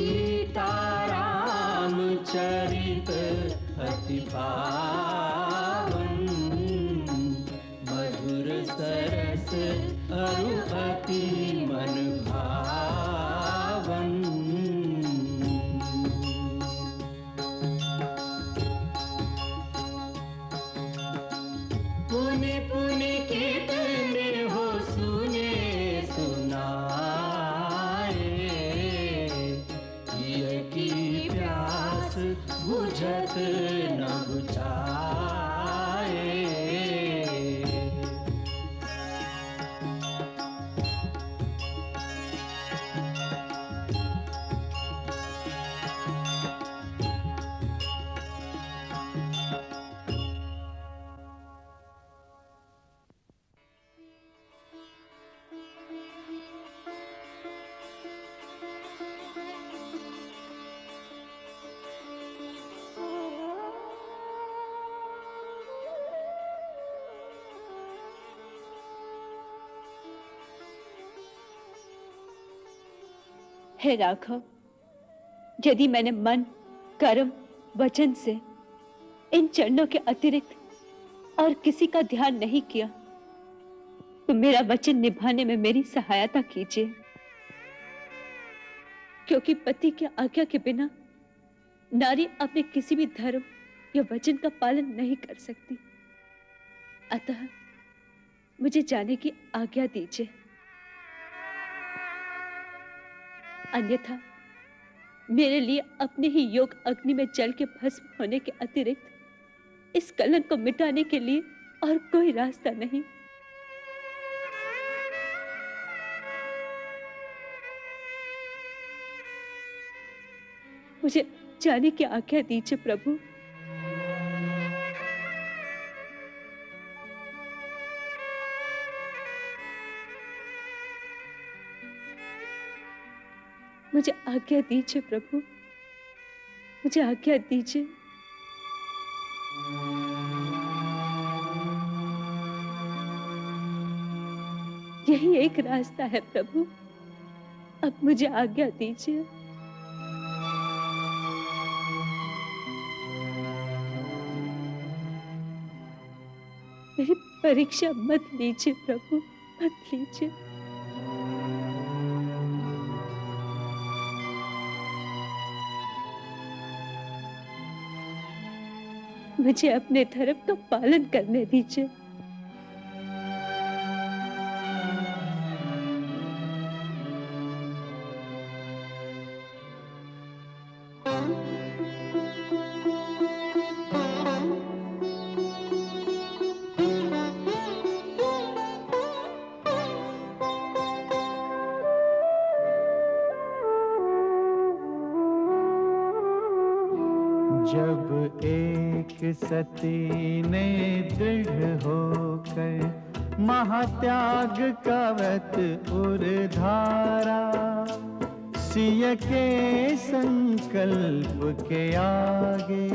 सीताराम चरित अति पावन, मधुर सरस अरु अति मन भावन। पुनि पुनि कितने हो सुने सुनाए, पिय की प्यास बुझत न बुझाए। हे राघव, यदि मैंने मन, कर्म, वचन से इन चरणों के अतिरिक्त और किसी का ध्यान नहीं किया, तो मेरा वचन निभाने में मेरी सहायता कीजिए, क्योंकि पति की आज्ञा के बिना नारी अपने किसी भी धर्म या वचन का पालन नहीं कर सकती। अतः मुझे जाने की आज्ञा दीजिए, अन्यथा मेरे लिए अपने ही योग अग्नि में जल के भस्म होने के अतिरिक्त इस कलंक को मिटाने के लिए और कोई रास्ता नहीं। मुझे जाने की आज्ञा दीजिए प्रभु। मुझे आज्ञा दीजिए प्रभु, मुझे आज्ञा दीजिए। यही एक रास्ता है प्रभु, अब मुझे आज्ञा दीजिए। मेरी परीक्षा मत लीजिए प्रभु, मत लीजिए। मुझे अपने धर्म का पालन करने दीजिए। जब एक सती ने दृढ़ होकर महात्याग का व्रत उर्धारा, सिय के संकल्प के आगे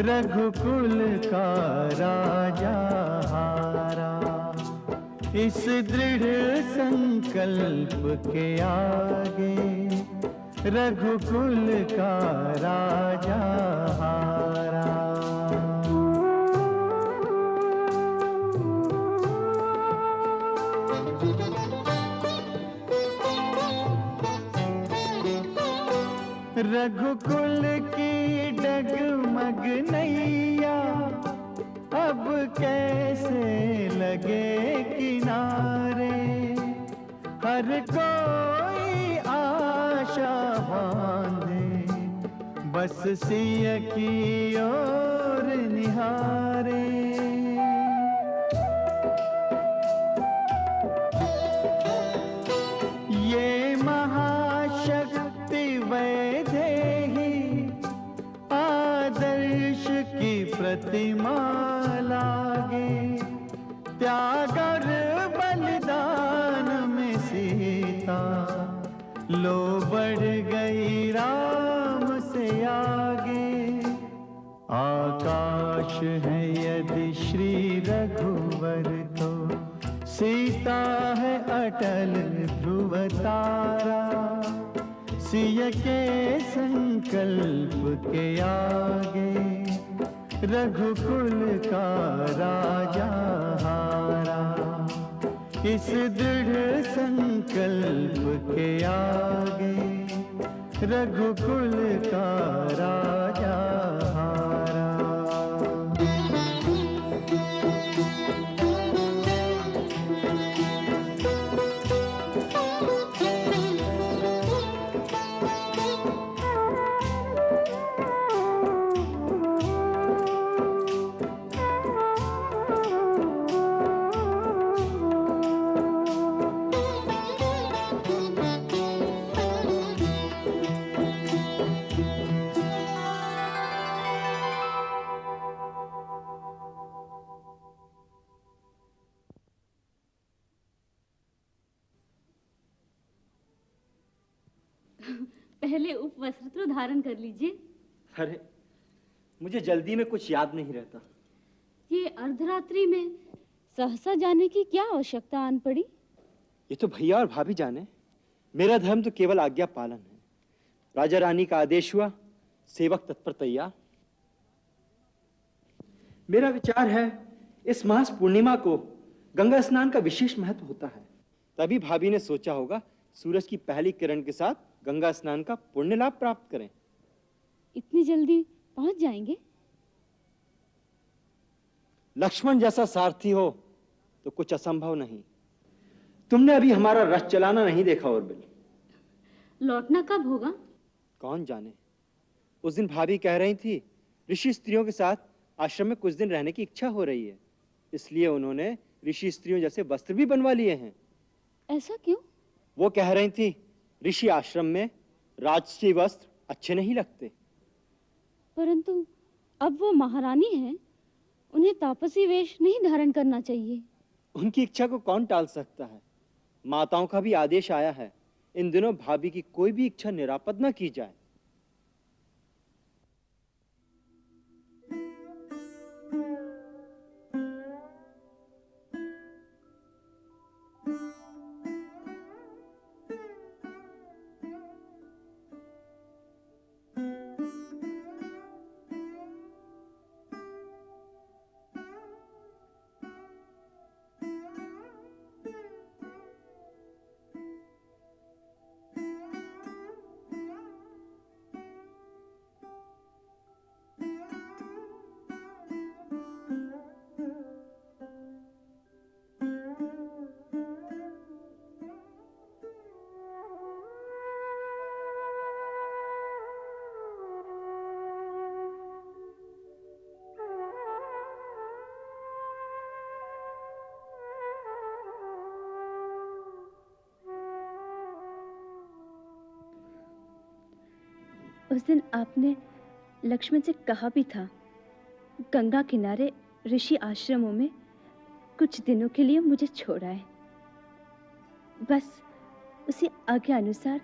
रघुकुल का राजा हारा। इस दृढ़ संकल्प के आगे रघुकुल का राजा हारा। रघुकुल की डगमग नैया अब कैसे लगे किनारे, हर कोई आशा बांधे बस सिय की ओर निहारे। ये महाशक्ति वैदेही आदर्श की प्रतिमा लागे, त्याग और बलिदान में सीता लो बढ़ गई राम से आगे। आकाश है यदि श्री रघुवर तो सीता है अटल ध्रुव तारा, सिय के संकल्प के आगे रघुकुल का राजा हारा। इस दृढ़ संकल्प के आगे रघुकुल का राजा हारा। पहले उपवस्त्र तो धारण कर लीजिए। अरे मुझे जल्दी में कुछ याद नहीं रहता। ये अर्धरात्रि में सहसा जाने की क्या आवश्यकता आन पड़ी? ये तो भैया और भाभी जाने। मेरा धर्म तो केवल आज्ञा पालन है। राजा रानी का आदेश हुआ, सेवक तत्पर तैयार। मेरा विचार है इस मास पूर्णिमा को गंगा स्नान का विशेष महत्व होता है। तभी भाभी ने सोचा होगा सूरज की पहली किरण के साथ गंगा स्नान का पुण्य लाभ प्राप्त करें। इतनी जल्दी पहुंच जाएंगे? लक्ष्मण जैसा सारथी हो तो कुछ असंभव नहीं। तुमने अभी हमारा रथ चलाना नहीं देखा उर्मिल। लौटना कब होगा? कौन जाने। उस दिन भाभी कह रही थी ऋषि स्त्रियों के साथ आश्रम में कुछ दिन रहने की इच्छा हो रही है, इसलिए उन्होंने ऋषि स्त्रियों जैसे वस्त्र भी बनवा लिए हैं। ऐसा क्यों? वो कह रही थी ऋषि आश्रम में राजसी वस्त्र अच्छे नहीं लगते। परंतु अब वो महारानी हैं, उन्हें तापसी वेश नहीं धारण करना चाहिए। उनकी इच्छा को कौन टाल सकता है। माताओं का भी आदेश आया है इन दिनों भाभी की कोई भी इच्छा निरापद न की जाए। उस दिन आपने लक्ष्मण से कहा भी था गंगा किनारे ऋषि आश्रमों में कुछ दिनों के लिए मुझे छोड़ाए। बस उसी आज्ञा अनुसार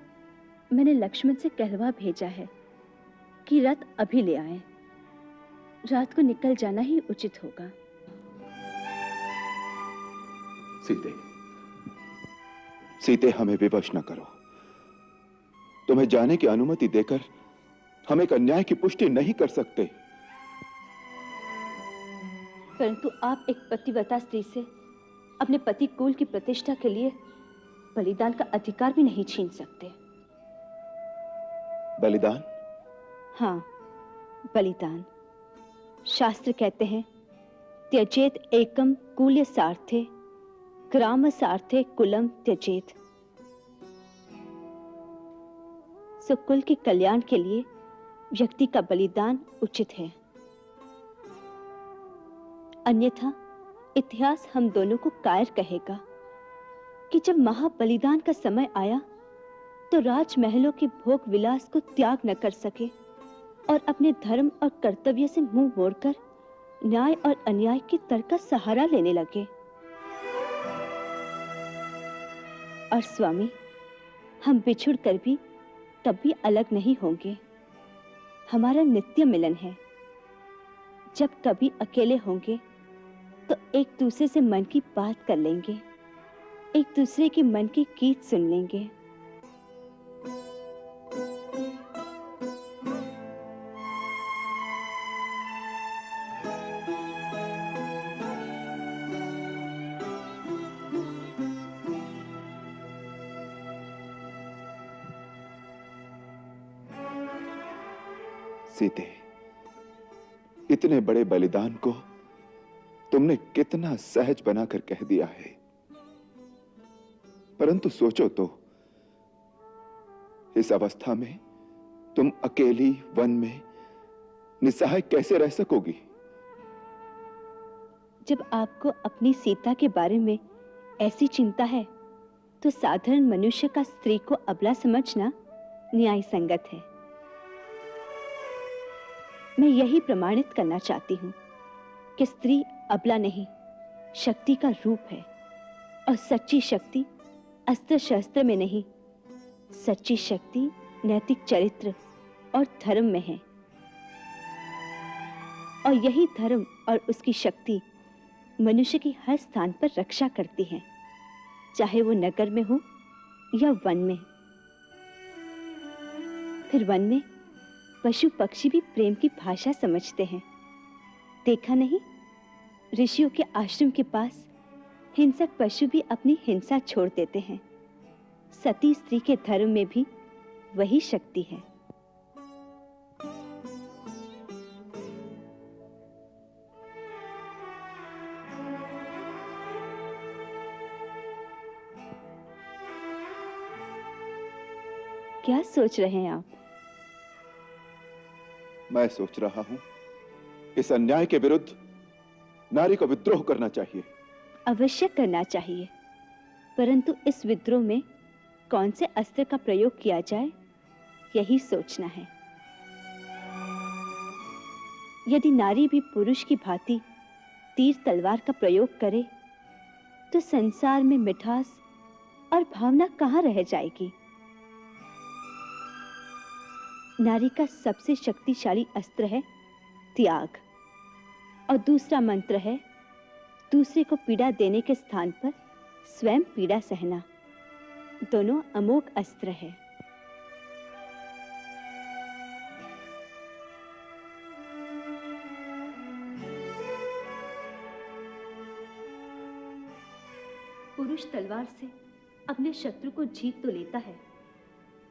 मैंने लक्ष्मण से कहलवा भेजा है कि रथ अभी ले आए। रात को निकल जाना ही उचित होगा। सीते, सीते हमें विवश न करो। तुम्हें जाने की अनुमति देकर हम एक अन्याय की पुष्टि नहीं कर सकते। परंतु आप एक पतिव्रता स्त्री से अपने पति कुल की प्रतिष्ठा के लिए बलिदान का अधिकार भी नहीं छीन सकते। बलिदान? हाँ, बलिदान। शास्त्र कहते हैं त्यजेत एकम कुल्य सार्थे ग्राम सार्थे कुलम त्यजेत। सो कुल के कल्याण के लिए व्यक्ति का बलिदान उचित है, अन्यथा इतिहास हम दोनों को कायर कहेगा कि जब महाबलिदान का समय आया तो राजमहलों के भोग विलास को त्याग न कर सके और अपने धर्म और कर्तव्य से मुंह मोड़कर न्याय और अन्याय के तर्क का सहारा लेने लगे। और स्वामी, हम बिछुड़ कर भी तब भी अलग नहीं होंगे। हमारा नित्य मिलन है। जब कभी अकेले होंगे तो एक दूसरे से मन की बात कर लेंगे, एक दूसरे के मन की गीत सुन लेंगे। सीते, इतने बड़े बलिदान को तुमने कितना सहज बनाकर कह दिया है, परंतु सोचो तो, इस अवस्था में तुम अकेली वन में निस्सहाय कैसे रह सकोगी? जब आपको अपनी सीता के बारे में ऐसी चिंता है, तो साधारण मनुष्य का स्त्री को अबला समझना न्याय संगत है। मैं यही प्रमाणित करना चाहती हूँ कि स्त्री अबला नहीं, शक्ति का रूप है, और सच्ची शक्ति अस्त्र शस्त्र में नहीं, सच्ची शक्ति नैतिक चरित्र और धर्म में है। और यही धर्म और उसकी शक्ति मनुष्य की हर स्थान पर रक्षा करती है, चाहे वो नगर में हो या वन में। फिर वन में पशु पक्षी भी प्रेम की भाषा समझते हैं। देखा नहीं, ऋषियों के आश्रम के पास हिंसक पशु भी अपनी हिंसा छोड़ देते हैं। सती स्त्री के धर्म में भी वही शक्ति है। क्या सोच रहे हैं आप? मैं सोच रहा हूं, इस अन्याय के विरुद्ध नारी को विद्रोह करना चाहिए। अवश्य करना चाहिए, परंतु इस विद्रोह में कौन से अस्त्र का प्रयोग किया जाए, यही सोचना है। यदि नारी भी पुरुष की भांति तीर तलवार का प्रयोग करे, तो संसार में मिठास और भावना कहाँ रह जाएगी? नारी का सबसे शक्तिशाली अस्त्र है त्याग, और दूसरा मंत्र है दूसरे को पीड़ा देने के स्थान पर स्वयं पीड़ा सहना। दोनों अमोघ अस्त्र है। पुरुष तलवार से अपने शत्रु को जीत तो लेता है,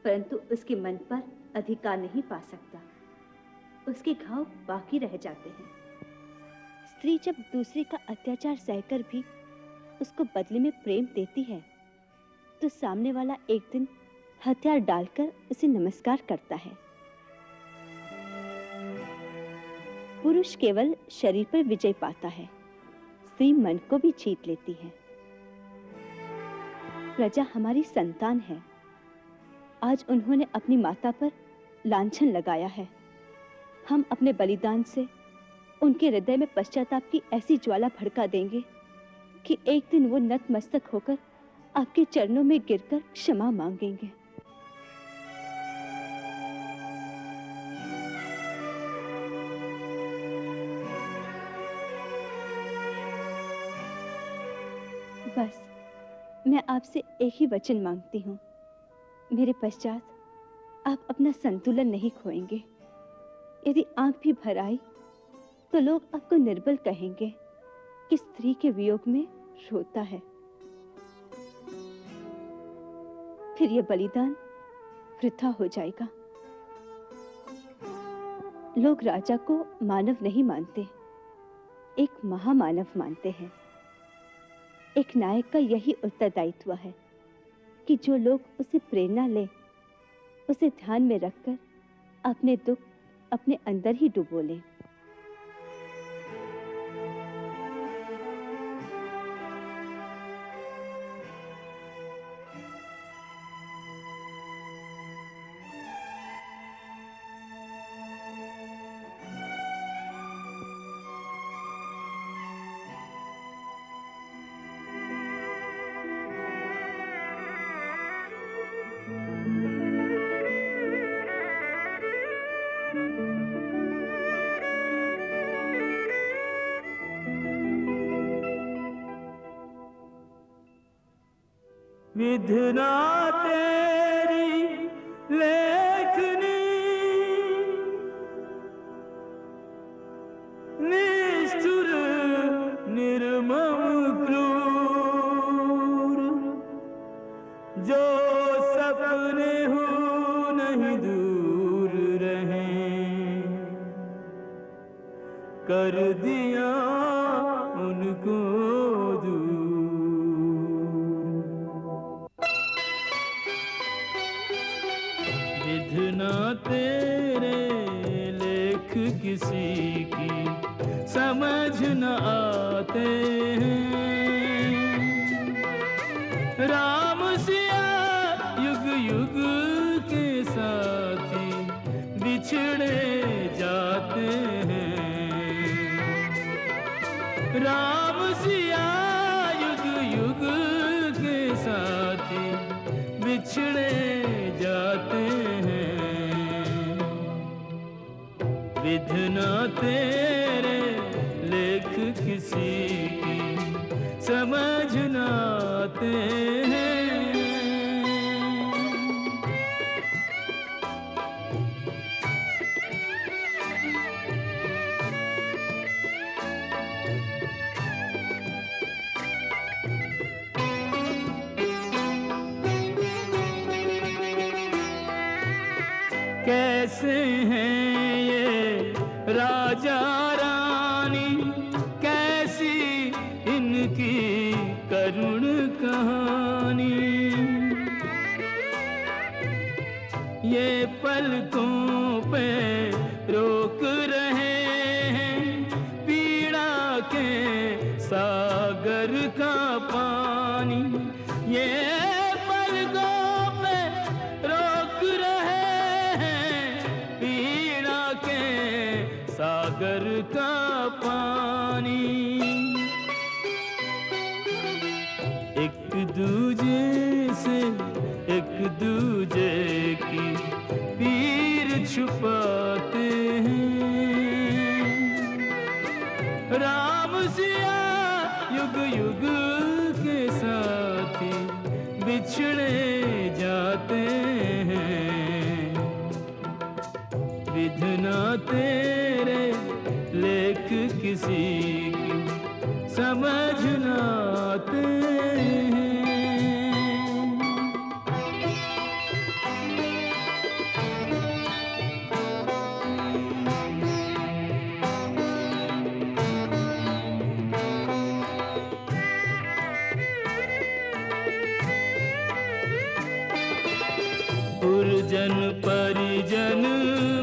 परंतु उसके मन पर अधिकार नहीं पा सकता। उसके घाव बाकी रह जाते हैं। स्त्री जब दूसरे का अत्याचार सहकर भी उसको बदले में प्रेम देती है, तो सामने वाला एक दिन हथियार डालकर उसे नमस्कार करता है। पुरुष केवल शरीर पर विजय पाता है, स्त्री मन को भी जीत लेती है। प्रजा हमारी संतान है। आज उन्होंने अपनी माता पर लांछन लगाया है। हम अपने बलिदान से उनके हृदय में पश्चाताप की ऐसी ज्वाला भड़का देंगे कि एक दिन वो नतमस्तक होकर आपके चरणों में गिरकर क्षमा मांगेंगे। बस मैं आपसे एक ही वचन मांगती हूँ, मेरे पश्चात आप अपना संतुलन नहीं खोएंगे। यदि आंख भी भर आई तो लोग आपको निर्बल कहेंगे कि स्त्री के वियोग में रोता है। फिर यह बलिदान वृथा हो जाएगा। लोग राजा को मानव नहीं मानते, एक महामानव मानते हैं। एक नायक का यही उत्तरदायित्व है कि जो लोग उसे प्रेरणा ले, उसे ध्यान में रखकर अपने दुख अपने अंदर ही डुबो ले। विधना तेरी लेखनी निष्ठुर निर्मम क्रूर, जो सपने हो नहीं दूर रहे। कर दिया उनको दूर। विधना तेरे लेख किसी की समझ न आते हैं। राम सिया युग युग के साथी बिछड़े जाते हैं। राम सिया युग युग के साथी बिछड़े जाते हैं। विधना तेरे लेख किसी की समझ न आते हैं। कैसे हैं ये राजा रानी, कैसी इनकी करुण कहानी। ये पलकों पे रोक रहे हैं पीड़ा के सागर का पानी। ये पलकों पे रोक रहे हैं पीड़ा के सागर का पानी। एक दूजे से एक दूजे की पीर छुपाते हैं। राम सिया युग युग के साथी बिछड़े जाते हैं। विधना तेरे लेख किसी की समझ न आते हैं। पुरजन परिजन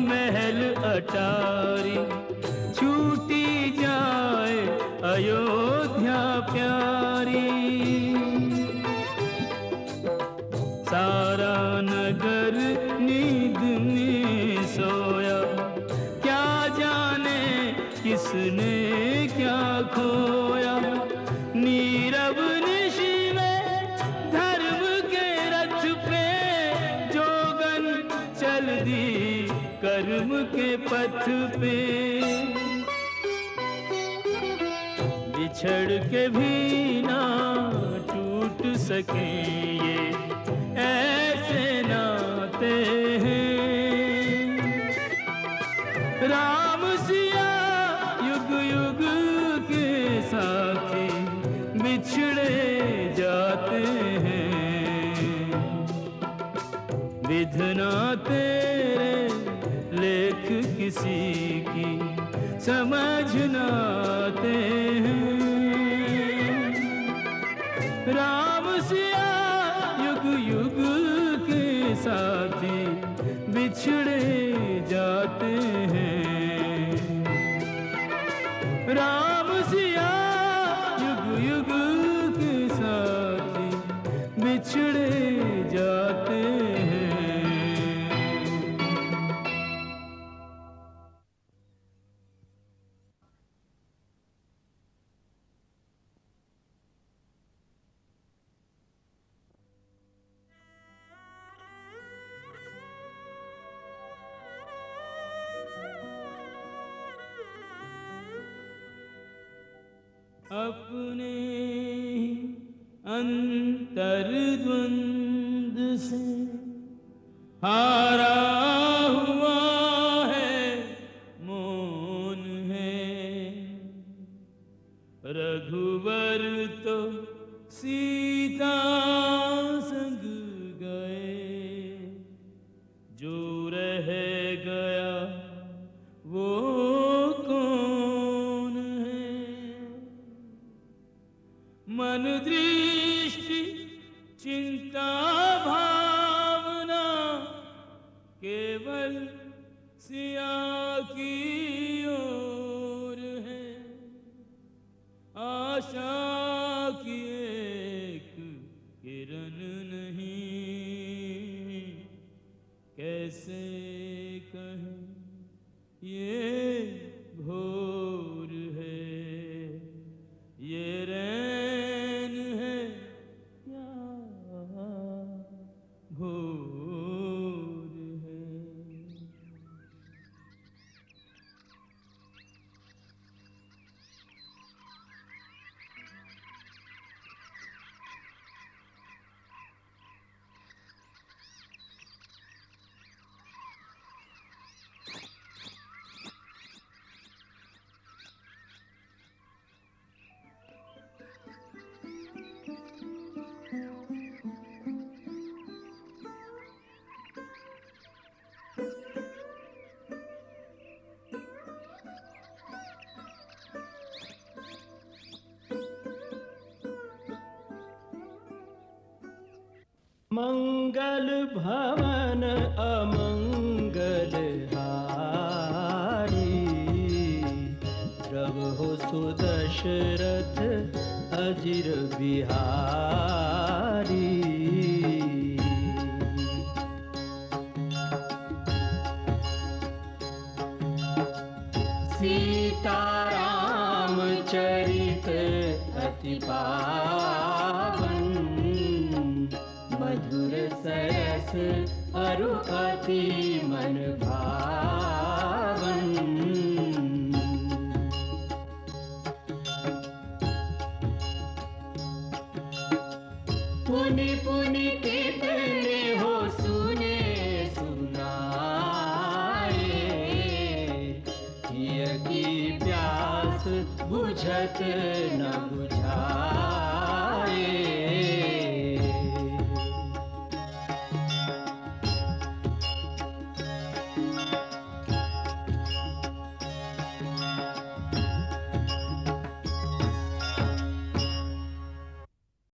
महल अटारी छूटी जाए अयोध्या प्यारी। सारा नगर नींद में सोया, क्या जाने किसने क्या खोया। नीरव निशी में धर्म के रथ पे जोगन चल दी कर्म के पथ पे। बिछड़ के भी ना टूट सके ये ऐसे नाते हैं। राम सिया युग युग के साथी बिछड़े जाते हैं। विधना तेरे लेख किसी की समझ न आते हैं। राम सिया युग युग के साथी बिछड़े जाते हैं। राम सिया युग युग के साथी बिछड़े जाते हैं। अपने अंतर्द्वंद से हारा हुआ है मौन है। रघुवर तो सीता संग गए, जो रह गया वो कौन चल सिया की ओर है, आशा की एक किरण नहीं, कैसे कहें ये भोर है, ये रैन है या भोर है। मंगल भवन अमंगल हारी, प्रभु सुदशरथ अजिर बिहारी। सीताराम चरित अति पावन, मधुर सरस अरु अति मन भावन। पुनि पुनि कितने हो सुने सुनाए, किय की प्यास बुझत न बुझाए।